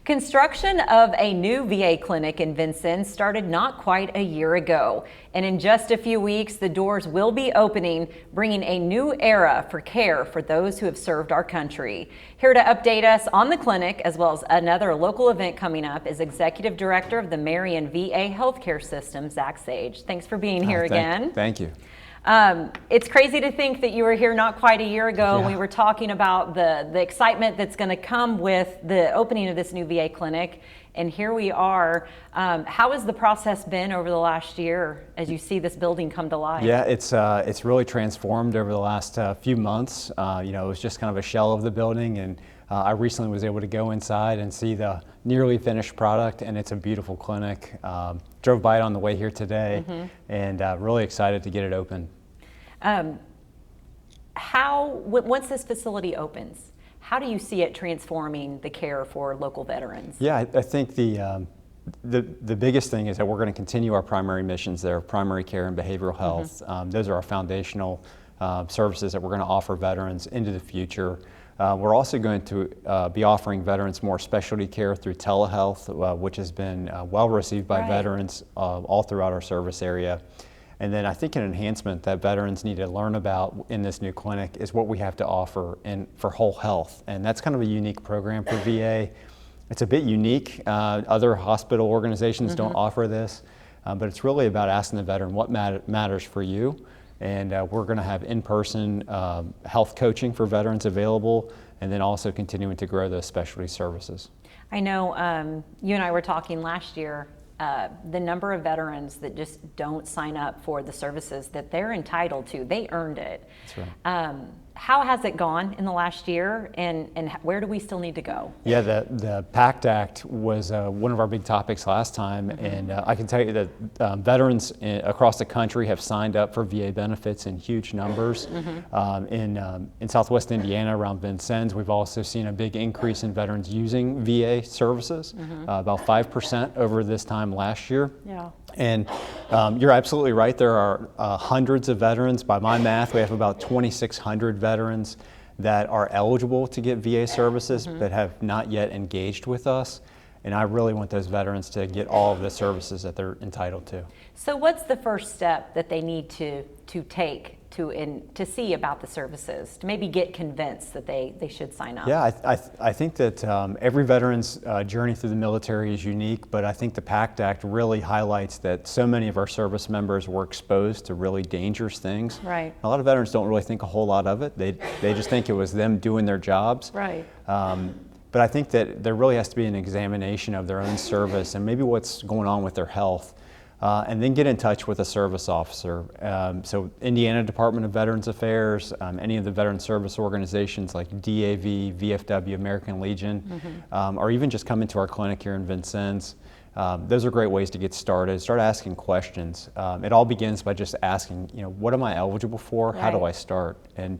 Construction of a new VA clinic in Vincennes started not quite a year ago, and in just a few weeks, the doors will be opening, bringing a new era for care for those who have served our country. Here to update us on the clinic, as well as another local event coming up, is Executive Director of the Marion VA Healthcare System, Zach Sage. Thanks for being here again. Thank you. It's crazy to think that you were here not quite a year ago. Yeah. We were talking about the excitement that's going to come with the opening of this new VA clinic, and here we are. How has the process been over the last year as you see this building come to life? Yeah, it's really transformed over the last few months. It was just kind of a shell of the building, and I recently was able to go inside and see the nearly finished product, and it's a beautiful clinic. Drove by it on the way here today, and really excited to get it open. Once this facility opens, how do you see it transforming the care for local veterans? Yeah, I think the biggest thing is that we're going to continue our primary missions there, primary care and behavioral health. Those are our foundational services that we're going to offer veterans into the future. We're also going to be offering veterans more specialty care through telehealth, which has been well received by veterans all throughout our service area. And then I think an enhancement that veterans need to learn about in this new clinic is what we have to offer for whole health. And that's kind of a unique program for VA. It's a bit unique. Other hospital organizations don't offer this, but it's really about asking the veteran what matters for you. And we're going to have in-person health coaching for veterans available, and then also continuing to grow those specialty services. I know you and I were talking last year, the number of veterans that just don't sign up for the services that they're entitled to. They earned it. That's right. How has it gone in the last year, and where do we still need to go? Yeah, the PACT Act was one of our big topics last time, and I can tell you that veterans across the country have signed up for VA benefits in huge numbers. In Southwest Indiana, around Vincennes, we've also seen a big increase in veterans using VA services, about 5% over this time last year. Yeah. And you're absolutely right. There are hundreds of veterans. By my math, we have about 2,600 veterans that are eligible to get VA services but have not yet engaged with us. And I really want those veterans to get all of the services that they're entitled to. So what's the first step that they need to take to see about the services, to maybe get convinced that they should sign up? Yeah, I think that every veteran's journey through the military is unique, but I think the PACT Act really highlights that so many of our service members were exposed to really dangerous things. Right. A lot of veterans don't really think a whole lot of it. They just think it was them doing their jobs. Right. But I think that there really has to be an examination of their own service and maybe what's going on with their health. And then get in touch with a service officer. So Indiana Department of Veterans Affairs, any of the veteran service organizations like DAV, VFW, American Legion, or even just come into our clinic here in Vincennes. Those are great ways to get started. Start asking questions. It all begins by just asking, what am I eligible for? How do I start? And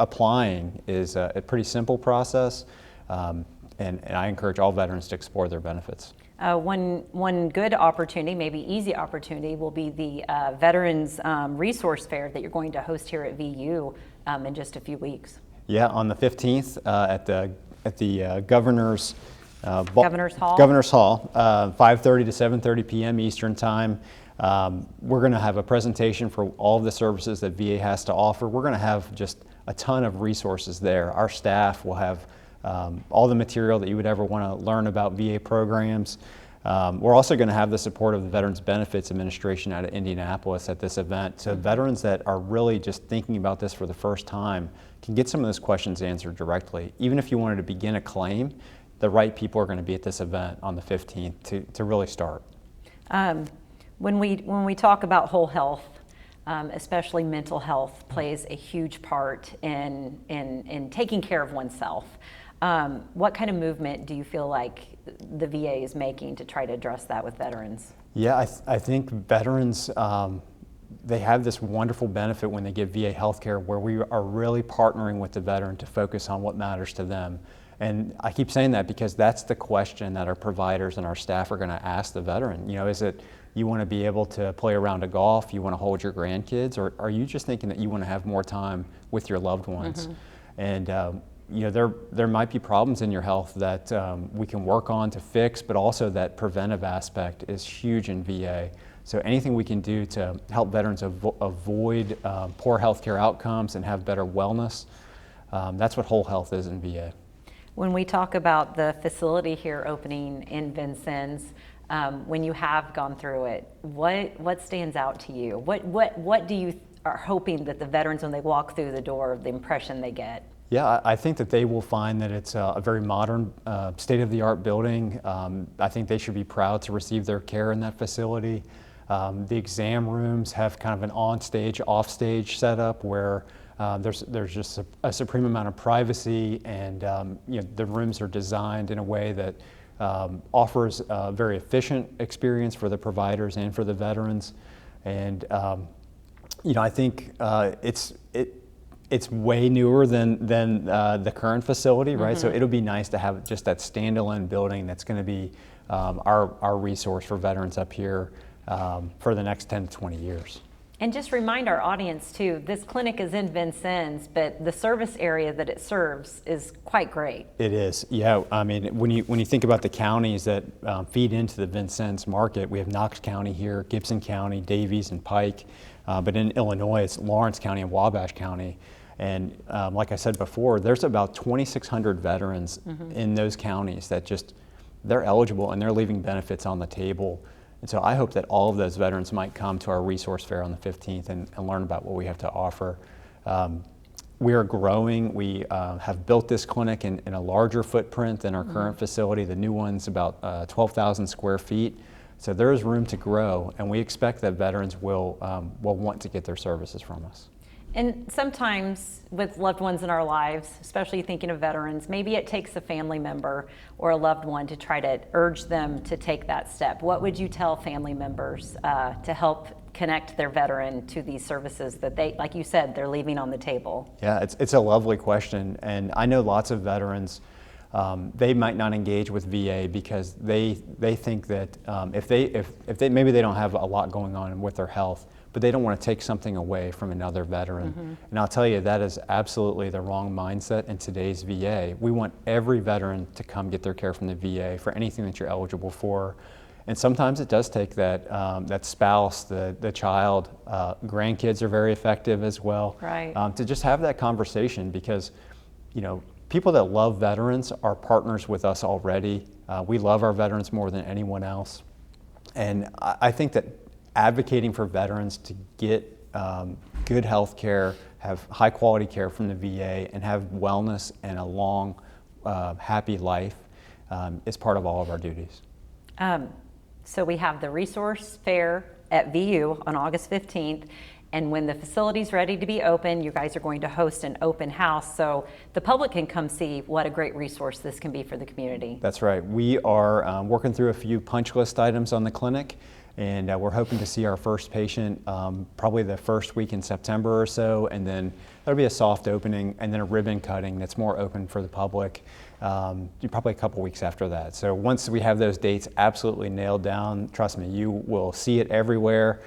applying is a pretty simple process, and I encourage all veterans to explore their benefits. One good opportunity, maybe easy opportunity, will be the Veterans Resource Fair that you're going to host here at VU in just a few weeks. Yeah, on the 15th at the Governor's Hall, 5:30 to 7:30 p.m. Eastern Time. We're going to have a presentation for all of the services that VA has to offer. We're going to have just a ton of resources there. Our staff will have all the material that you would ever want to learn about VA programs. We're also going to have the support of the Veterans Benefits Administration out of Indianapolis at this event. So veterans that are really just thinking about this for the first time can get some of those questions answered directly. Even if you wanted to begin a claim, the right people are going to be at this event on the 15th to really start. When we talk about whole health, especially mental health plays a huge part in taking care of oneself. What kind of movement do you feel like the VA is making to try to address that with veterans? Yeah, I think veterans, they have this wonderful benefit when they get VA healthcare where we are really partnering with the veteran to focus on what matters to them. And I keep saying that because that's the question that our providers and our staff are going to ask the veteran. Is it you want to be able to play a round of golf, you want to hold your grandkids, or are you just thinking that you want to have more time with your loved ones? And there might be problems in your health that we can work on to fix, but also that preventive aspect is huge in VA. So anything we can do to help veterans avoid poor healthcare outcomes and have better wellness, that's what whole health is in VA. When we talk about the facility here opening in Vincennes, when you have gone through it, what stands out to you? What do you are hoping that the veterans, when they walk through the door, the impression they get? Yeah, I think that they will find that it's a very modern, state-of-the-art building. I think they should be proud to receive their care in that facility. The exam rooms have kind of an on-stage, off-stage setup where there's just a supreme amount of privacy, and the rooms are designed in a way that offers a very efficient experience for the providers and for the veterans. And I think it's way newer than the current facility, right? So it'll be nice to have just that standalone building that's going to be our resource for veterans up here for the next 10 to 20 years. And just remind our audience too, this clinic is in Vincennes, but the service area that it serves is quite great. It is, yeah. I mean, when you think about the counties that feed into the Vincennes market, we have Knox County here, Gibson County, Davies, and Pike. But in Illinois, it's Lawrence County and Wabash County. And like I said before, there's about 2,600 veterans in those counties that they're eligible and they're leaving benefits on the table. And so I hope that all of those veterans might come to our resource fair on the 15th and learn about what we have to offer. We are growing. We have built this clinic in a larger footprint than our current facility. The new one's about 12,000 square feet. So there is room to grow, and we expect that veterans will want to get their services from us. And sometimes with loved ones in our lives, especially thinking of veterans, maybe it takes a family member or a loved one to try to urge them to take that step. What would you tell family members to help connect their veteran to these services that they, like you said, they're leaving on the table? Yeah, it's a lovely question, and I know lots of veterans, they might not engage with VA because they think that if they maybe they don't have a lot going on with their health, but they don't want to take something away from another veteran. And I'll tell you, that is absolutely the wrong mindset in today's VA. We want every veteran to come get their care from the VA for anything that you're eligible for. And sometimes it does take that spouse, the child, grandkids are very effective as well. Right. To just have that conversation, because people that love veterans are partners with us already. We love our veterans more than anyone else. And I think that advocating for veterans to get good health care, have high quality care from the VA, and have wellness and a long, happy life is part of all of our duties. So we have the resource fair at VU on August 15th. And when the facility's ready to be open, you guys are going to host an open house so the public can come see what a great resource this can be for the community. That's right. We are working through a few punch list items on the clinic, and we're hoping to see our first patient probably the first week in September or so, and then there'll be a soft opening and then a ribbon cutting that's more open for the public probably a couple weeks after that. So once we have those dates absolutely nailed down, trust me, you will see it everywhere.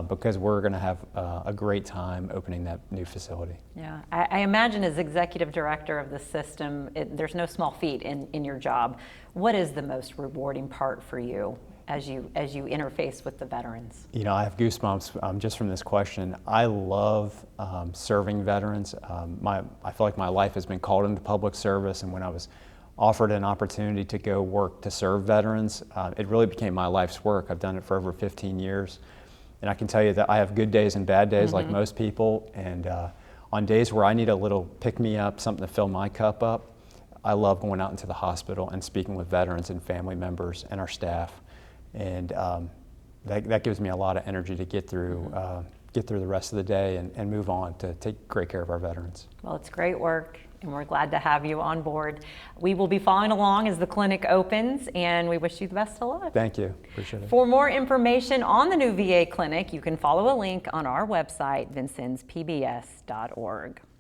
Because we're going to have a great time opening that new facility. Yeah, I imagine as executive director of the system, there's no small feat in your job. What is the most rewarding part for you as you interface with the veterans? I have goosebumps just from this question. I love serving veterans. I feel like my life has been called into public service, and when I was offered an opportunity to go work to serve veterans, it really became my life's work. I've done it for over 15 years. And I can tell you that I have good days and bad days like most people, and on days where I need a little pick-me-up, something to fill my cup up, I love going out into the hospital and speaking with veterans and family members and our staff, and that gives me a lot of energy to get through the rest of the day and move on to take great care of our veterans. Well, it's great work, and we're glad to have you on board. We will be following along as the clinic opens, and we wish you the best of luck. Thank you. Appreciate it. For more information on the new VA clinic, you can follow a link on our website, vincennespbs.org.